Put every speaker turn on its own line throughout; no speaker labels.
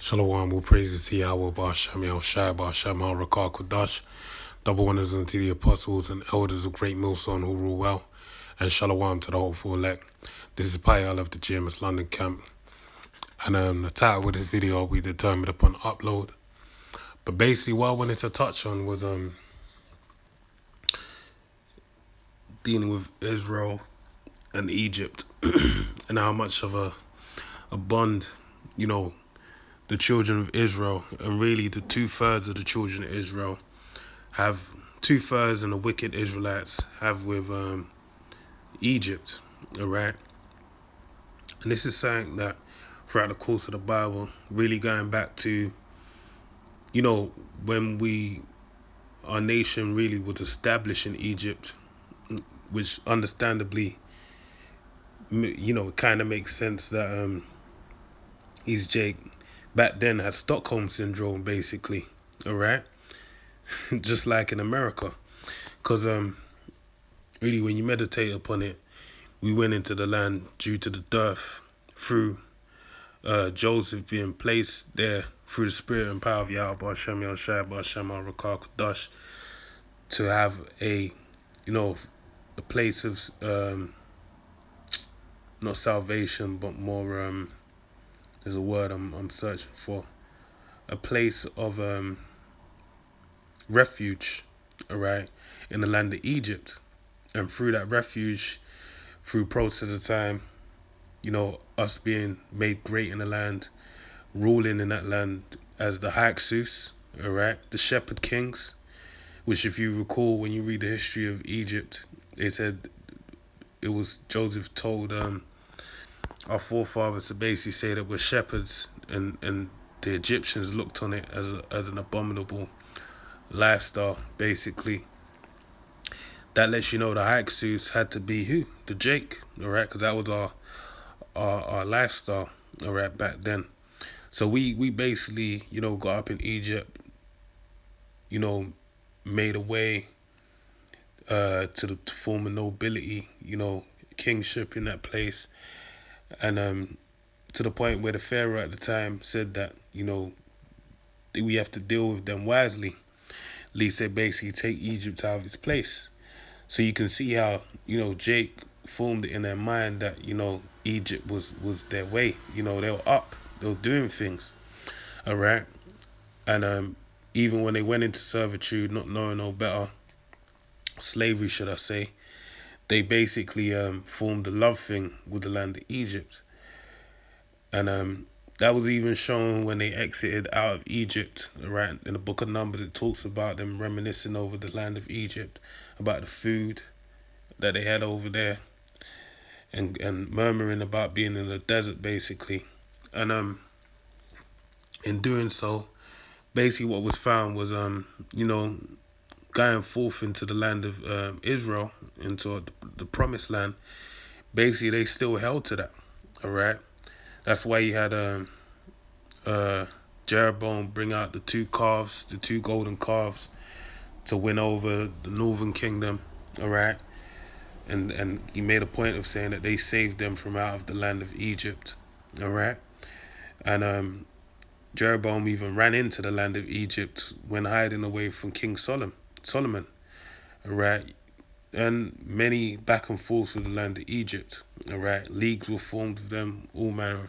Shalom, all praises to Yahweh, Ba'ashem, Yahushai, Ba'ashem, HaRakah, Kodash, double honors unto the apostles and elders of Great Millstone who rule well, and Shalom to the hopeful elect. This is Payal of the GMS London camp, and the title of this video will be determined upon upload. But basically what I wanted to touch on was dealing with Israel and Egypt, and how much of a bond, the children of Israel, and really the 2/3 of the children of Israel have 2/3 and the wicked Israelites have with Egypt, all right? And this is something that throughout the course of the Bible, really going back to, when our nation really was established in Egypt, which understandably, it kind of makes sense that East Jake back then had Stockholm Syndrome, basically, all right? Just like in America. Because really, when you meditate upon it, we went into the land due to the dearth through Joseph being placed there through the spirit and power of Yahweh, Ba'ashem, Yahushai, Ba'ashem, HaRakah, Kodash, to have a place of, not salvation, but more, there's a word I'm searching for, a place of refuge, all right, in the land of Egypt. And through that refuge, through process of time, us being made great in the land, ruling in that land as the Hyksos, all right, the shepherd kings, which if you recall, when you read the history of Egypt, it said it was Joseph told our forefathers to basically say that we're shepherds, and the Egyptians looked on it as an abominable lifestyle, basically. That lets you know the Hyksos had to be who? The Jake, all right? Because that was our lifestyle, all right, back then. So we basically, got up in Egypt, made a way to form a nobility, kingship in that place. And to the point where the Pharaoh at the time said that, we have to deal with them wisely. At least they basically take Egypt out of its place. So you can see how, Jake formed it in their mind that, Egypt was their way. They were up, they were doing things, all right? And even when they went into servitude, not knowing no better, slavery should I say, they basically formed a love thing with the land of Egypt. And that was even shown when they exited out of Egypt, right? In the book of Numbers, it talks about them reminiscing over the land of Egypt, about the food that they had over there, and murmuring about being in the desert, basically. And in doing so, basically what was found was, going forth into the land of Israel, into the promised land. Basically, they still held to that, all right? That's why you had Jeroboam bring out the two golden calves, to win over the northern kingdom, all right? And he made a point of saying that they saved them from out of the land of Egypt, all right? And Jeroboam even ran into the land of Egypt when hiding away from King Solomon, all right? And many back and forth with the land of Egypt, all right? Leagues were formed with them, all manner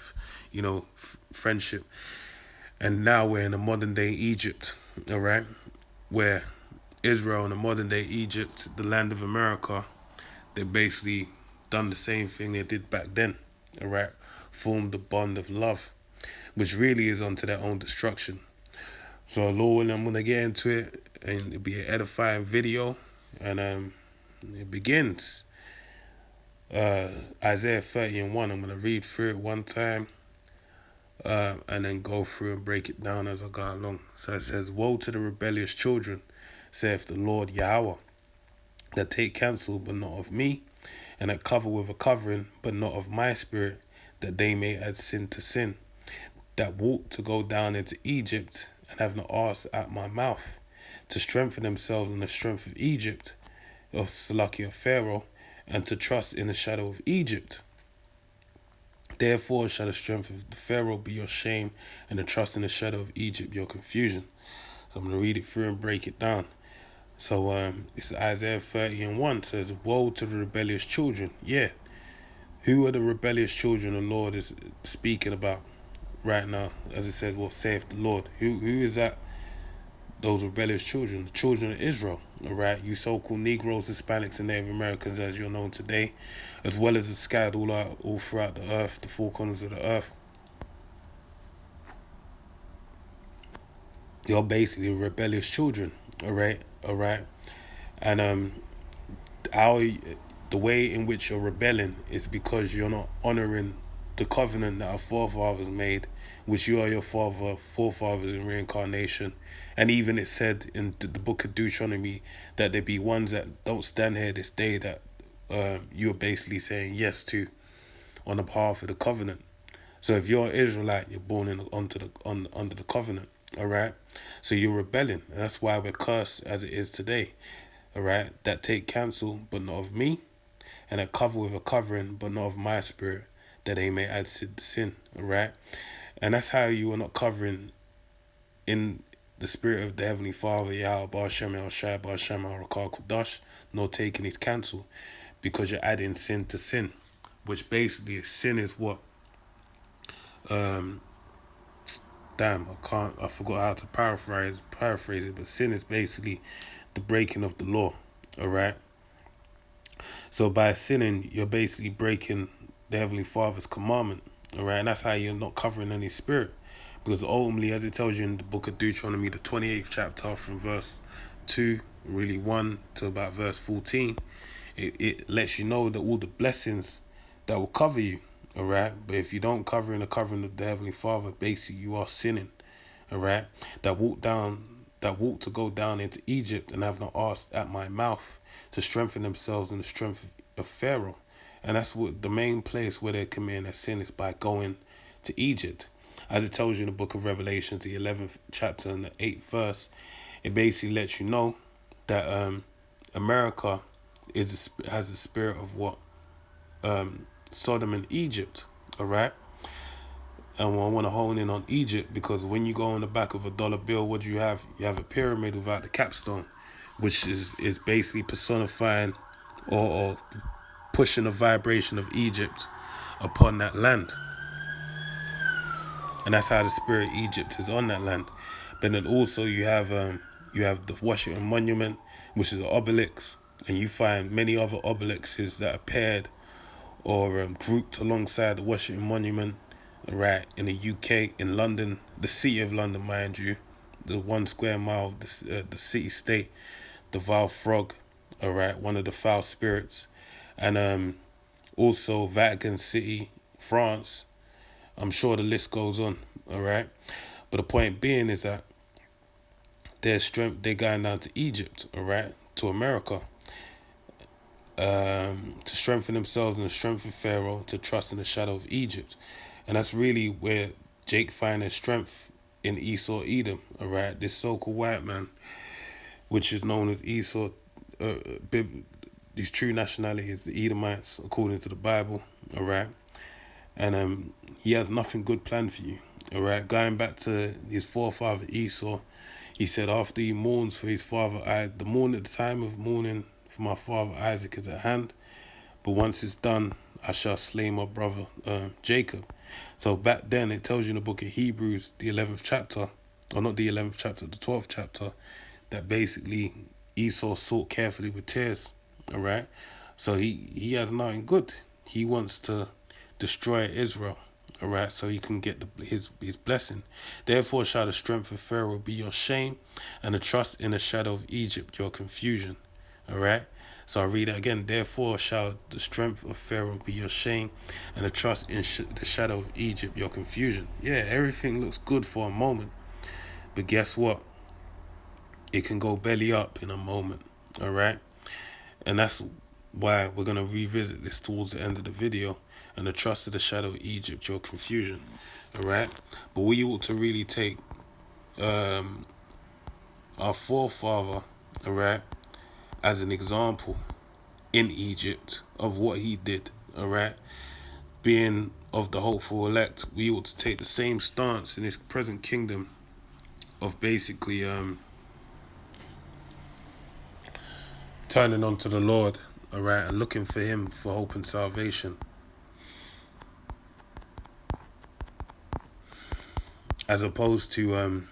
of, friendship. And now we're in the modern day Egypt, all right? Where Israel and the modern day Egypt, the land of America, they basically done the same thing they did back then, all right? Formed a bond of love, which really is unto their own destruction. So Lord, I'm going to get into it, and it'll be an edifying video, and it begins. Isaiah 30:1. I'm going to read through it one time, and then go through and break it down as I go along. So it says, "Woe to the rebellious children, saith the Lord Yahweh, that take counsel, but not of me, and that cover with a covering, but not of my spirit, that they may add sin to sin, that walk to go down into Egypt, and have not asked at my mouth, to strengthen themselves in the strength of Egypt, of Salakia Pharaoh, and to trust in the shadow of Egypt. Therefore shall the strength of the Pharaoh be your shame, and the trust in the shadow of Egypt your confusion. So I'm going to read it through and break it down. So it's Isaiah 30:1 says, woe to the rebellious children. Yeah. Who are the rebellious children the Lord is speaking about right now? As it says, what saith the Lord? Who is that? Those rebellious children, the children of Israel, all right? You so-called Negroes, Hispanics, and Native Americans, as you're known today, as well as the scattered all throughout the earth, the four corners of the earth. You're basically rebellious children, all right? And the way in which you're rebelling is because you're not honoring the covenant that our forefathers made, which you are your forefathers in reincarnation. And even it said in the book of Deuteronomy that there be ones that don't stand here this day that you're basically saying yes to on the behalf of the covenant. So if you're an Israelite, you're born under the covenant, all right? So you're rebelling, and that's why we're cursed as it is today, all right? That take counsel, but not of me, and that cover with a covering, but not of my spirit, that they may add sin, all right? And that's how you are not covering in the spirit of the Heavenly Father, Yahweh, Ba'ashem, El-Shai, Ba'ashem, Al-Rakar, Kudash, nor taking his counsel, because you're adding sin to sin, which basically sin is what? I forgot how to paraphrase it, but sin is basically the breaking of the law, all right? So by sinning, you're basically breaking the Heavenly Father's commandment, all right? And that's how you're not covering any spirit. Because ultimately, as it tells you in the book of Deuteronomy, the 28th chapter from verse 2, really 1 to about verse 14, it lets you know that all the blessings that will cover you, all right? But if you don't cover in the covering of the Heavenly Father, basically you are sinning, all right? That walked to go down into Egypt and have not asked at my mouth to strengthen themselves in the strength of Pharaoh. And that's what the main place where they're committing their sin is by going to Egypt. As it tells you in the book of Revelation, the 11th chapter and the 8th verse, it basically lets you know that America has the spirit of what? Sodom and Egypt, all right? And I want to hone in on Egypt because when you go on the back of a dollar bill, what do you have? You have a pyramid without the capstone, which is basically personifying or pushing the vibration of Egypt upon that land. And that's how the spirit of Egypt is on that land. But then also you have the Washington Monument, which is an obelisk, and you find many other obelisks that are paired or grouped alongside the Washington Monument, right, in the UK, in London, the city of London, mind you, the 1 square mile, the city state, the vile frog, all right, one of the foul spirits, and also Vatican City, France. I'm sure the list goes on, all right? But the point being is that they're going down to Egypt, all right, to America, to strengthen themselves in the strength of Pharaoh, to trust in the shadow of Egypt. And that's really where Jake finds his strength in Esau, Edom, all right? This so-called white man, which is known as Esau, his true nationality is the Edomites, according to the Bible, all right? And he has nothing good planned for you, all right? Going back to his forefather Esau, he said after he mourns for his father, the time of mourning for my father Isaac is at hand, but once it's done, I shall slay my brother Jacob. So back then, it tells you in the book of Hebrews, the 11th chapter, or not the 11th chapter, the 12th chapter, that basically Esau sought carefully with tears, all right? So he has nothing good. He wants to destroy Israel, all right, so he can get his blessing. Therefore shall the strength of Pharaoh be your shame, and the trust in the shadow of Egypt your confusion, all right? So I read it again. Therefore shall the strength of Pharaoh be your shame, and the trust in the shadow of Egypt your confusion. Yeah, everything looks good for a moment, but guess what? It can go belly up in a moment, all right? And that's why we're going to revisit this towards the end of the video. And the trust of the shadow of Egypt, your confusion, all right? But we ought to really take our forefather, all right, as an example in Egypt of what he did, all right? Being of the hopeful elect, we ought to take the same stance in this present kingdom of basically turning unto the Lord, all right, and looking for Him for hope and salvation, as opposed to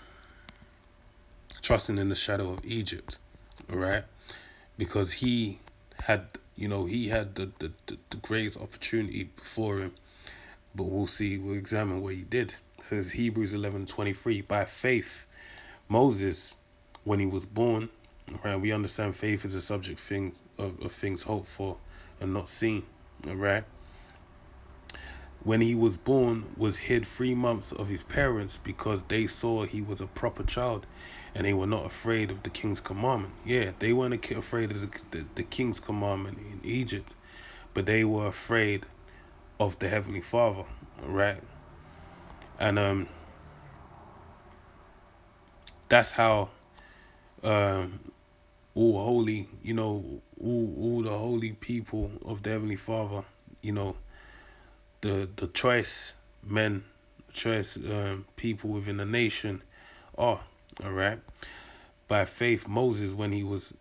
trusting in the shadow of Egypt, all right, because he had, he had the great opportunity before him, but we'll examine what he did. It says Hebrews 11:23, by faith, Moses, when he was born, all right, we understand faith is a subject thing of things hoped for and not seen, all right. When he was born, was hid 3 months of his parents because they saw he was a proper child, and they were not afraid of the king's commandment. Yeah, they weren't afraid of the king's commandment in Egypt, but they were afraid of the Heavenly Father, right? And that's how all holy, all the holy people of the Heavenly Father, the choice men, choice people within the nation are, all right. By faith, Moses, when he was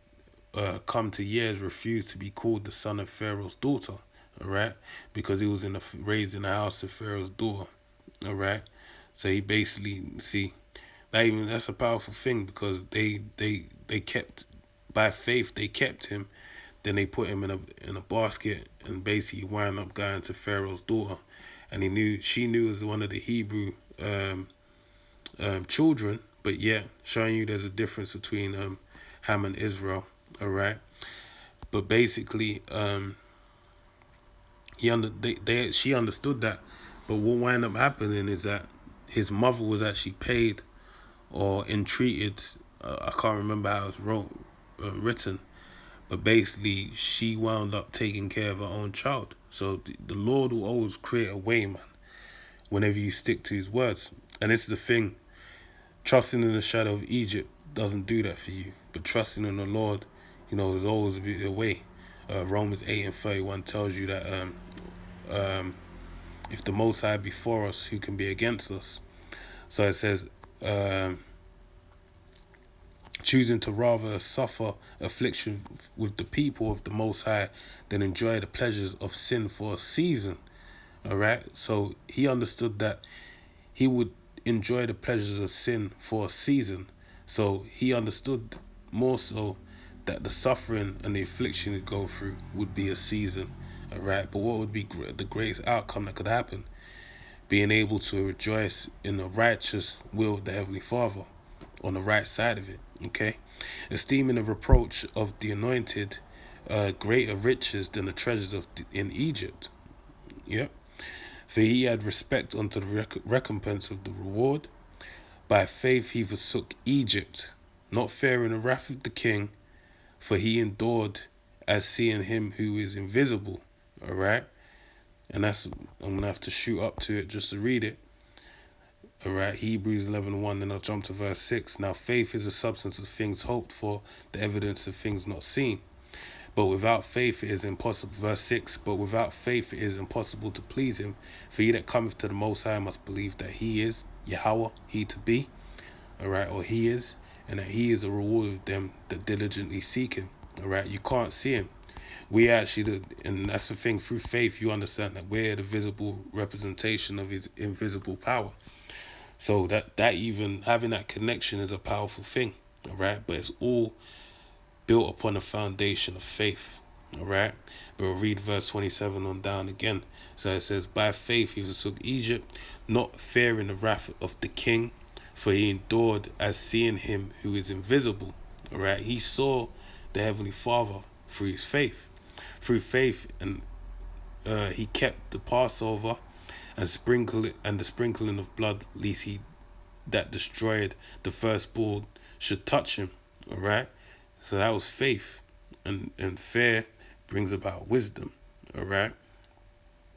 come to years, refused to be called the son of Pharaoh's daughter, all right, because he was raised in the house of Pharaoh's daughter, all right. So he basically, see, that's a powerful thing, because they kept, by faith they kept him. Then they put him in a basket and basically wound up going to Pharaoh's daughter, and she knew as one of the Hebrew children, but yet showing you there's a difference between Ham and Israel, all right. But basically, she understood that, but what wound up happening is that his mother was actually paid or entreated. I can't remember how it was written, but basically she wound up taking care of her own child. So the Lord will always create a way, man, whenever you stick to His words. And this is the thing: trusting in the shadow of Egypt doesn't do that for you, but trusting in the Lord, there's always a way. Romans 8:31 tells you that if the Most High be for us, who can be against us? So it says, choosing to rather suffer affliction with the people of the Most High than enjoy the pleasures of sin for a season. All right. So he understood that he would enjoy the pleasures of sin for a season. So he understood more so that the suffering and the affliction he'd go through would be a season. All right. But what would be the greatest outcome that could happen? Being able to rejoice in the righteous will of the Heavenly Father, on the right side of it, okay? Esteeming the reproach of the anointed greater riches than the treasures in Egypt. Yep. For he had respect unto the recompense of the reward. By faith he forsook Egypt, not fearing the wrath of the king, for he endured as seeing him who is invisible. All right? And I'm going to have to shoot up to it just to read it. All right, Hebrews 11:1, then I'll jump to verse 6. Now faith is the substance of things hoped for, the evidence of things not seen. But without faith it is impossible. Verse 6, but without faith it is impossible to please Him. For he that cometh to the Most High must believe that He is Yahweh, He to be, all right, or He is, and that He is a reward of them that diligently seek Him. All right, you can't see Him. We actually, and that's the thing, through faith you understand that we're the visible representation of His invisible power. So that even having that connection is a powerful thing, all right? But it's all built upon a foundation of faith, all right? But we'll read verse 27 on down again. So it says, by faith he forsook Egypt, not fearing the wrath of the king, for he endured as seeing him who is invisible, all right? He saw the Heavenly Father through his faith. Through faith, and he kept the Passover and the sprinkling of blood, lest he that destroyed the firstborn should touch him. All right. So that was faith, and fear brings about wisdom. All right,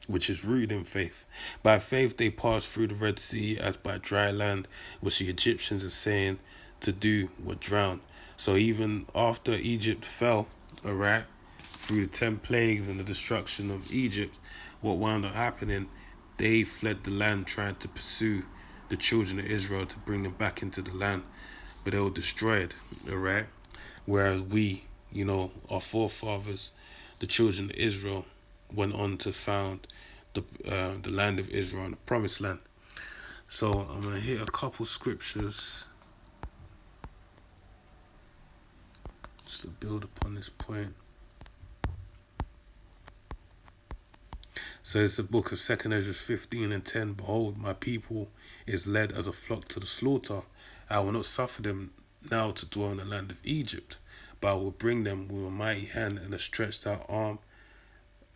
which is rooted in faith. By faith they passed through the Red Sea as by dry land, which the Egyptians are saying to do were drowned. So even after Egypt fell, all right, through the 10 plagues and the destruction of Egypt, what wound up happening they fled the land trying to pursue the children of Israel to bring them back into the land, but they were destroyed, all right? Whereas we, our forefathers, the children of Israel, went on to found the land of Israel and the promised land. So I'm going to hit a couple scriptures just to build upon this point. So it's the book of 2 Ezra 15 and 10. Behold, my people is led as a flock to the slaughter. I will not suffer them now to dwell in the land of Egypt, but I will bring them with a mighty hand and a stretched out arm,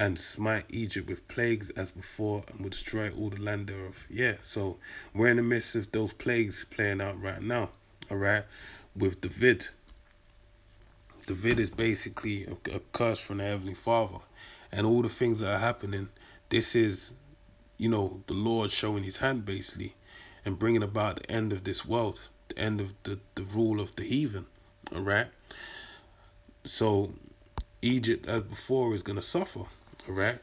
and smite Egypt with plagues as before, and will destroy all the land thereof. Yeah, so we're in the midst of those plagues playing out right now, all right, with the vid. The vid is basically a curse from the Heavenly Father. And all the things that are happening, this is, the Lord showing his hand basically and bringing about the end of this world, the end of the rule of the heathen, all right? So Egypt, as before, is going to suffer, all right?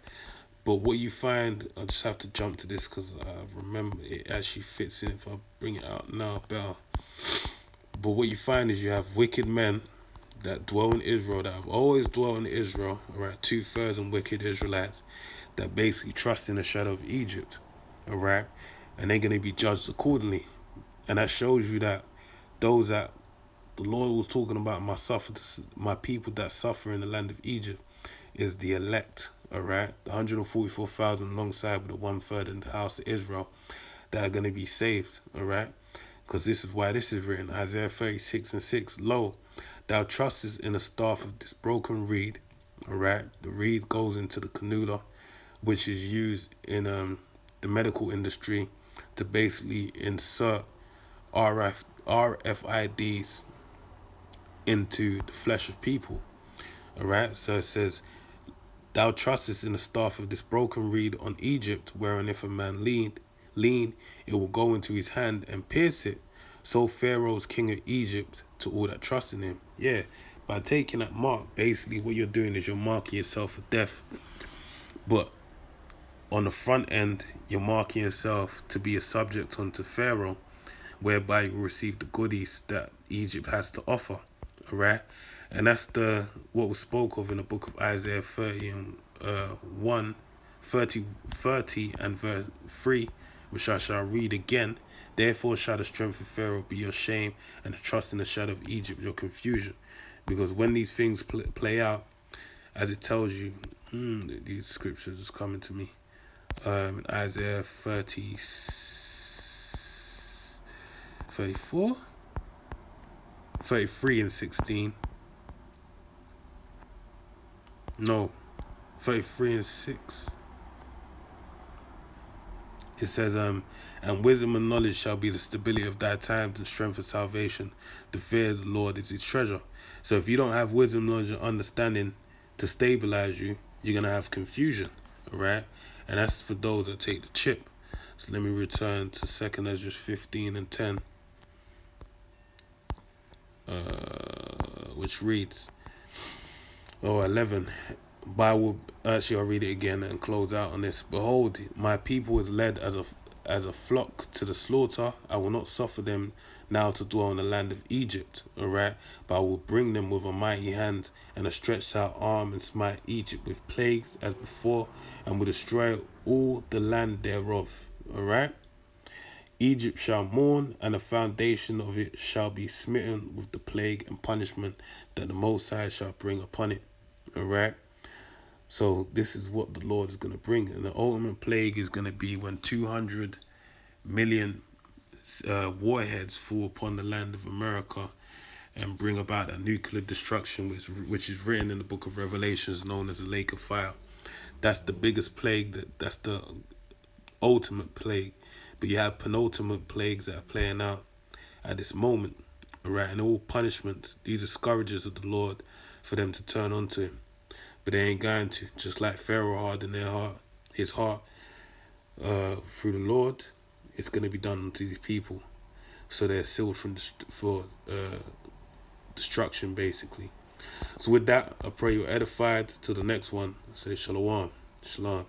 But what you find, I just have to jump to this because I remember it actually fits in if I bring it out now better. But what you find is you have wicked men that dwell in Israel, that have always dwelt in Israel, right? 2/3 of wicked Israelites that basically trust in the shadow of Egypt, all right? And they're going to be judged accordingly. And that shows you that those that the Lord was talking about, my people that suffer in the land of Egypt, is the elect, all right? The 144,000 alongside with the 1/3 in the house of Israel that are going to be saved, all right? Because this is why this is written, Isaiah 36 and 6. Lo, thou trustest in the staff of this broken reed, all right? The reed goes into the cannula, which is used in the medical industry to basically insert RFIDs into the flesh of people, all right? So it says, thou trustest in the staff of this broken reed on Egypt, wherein if a man lean, it will go into his hand and pierce it. So Pharaoh's king of Egypt to all that trust in him. Yeah, by taking that mark, basically what you're doing is you're marking yourself for death. But on the front end, you're marking yourself to be a subject unto Pharaoh, whereby you receive the goodies that Egypt has to offer. All right? And that's what was spoke of in the book of Isaiah 30 and 30 and verse 3, which I shall read again. Therefore shall the strength of Pharaoh be your shame, and the trust in the shadow of Egypt your confusion. Because when these things play out, as it tells you, these scriptures is coming to me. Isaiah 34, 33 and 16. No, 33 and 6. It says, and wisdom and knowledge shall be the stability of thy times and strength of salvation. The fear of the Lord is his treasure. So if you don't have wisdom, knowledge, and understanding to stabilize you, you're going to have confusion, all right? And that's for those that take the chip. So let me return to 2 Ezra 15 and 10, which reads, 11. But I will actually, I'll read it again and close out on this. Behold, my people is led as a flock to the slaughter. I will not suffer them now to dwell in the land of Egypt, all right? But I will bring them with a mighty hand and a stretched out arm, and smite Egypt with plagues as before, and will destroy all the land thereof, all right? Egypt shall mourn, and the foundation of it shall be smitten with the plague and punishment that the Most High shall bring upon it, all right? So this is what the Lord is going to bring. And the ultimate plague is going to be when 200 million warheads fall upon the land of America and bring about a nuclear destruction, which is written in the book of Revelations, known as the lake of fire. That's the biggest plague. That's the ultimate plague. But you have penultimate plagues that are playing out at this moment. All right, and all punishments. These are scourges of the Lord for them to turn onto him. But they ain't going to. Just like Pharaoh hardened his heart through the Lord, it's going to be done to these people. So they're sealed for destruction, basically. So with that, I pray you're edified. Till the next one, I say shalom. Shalom.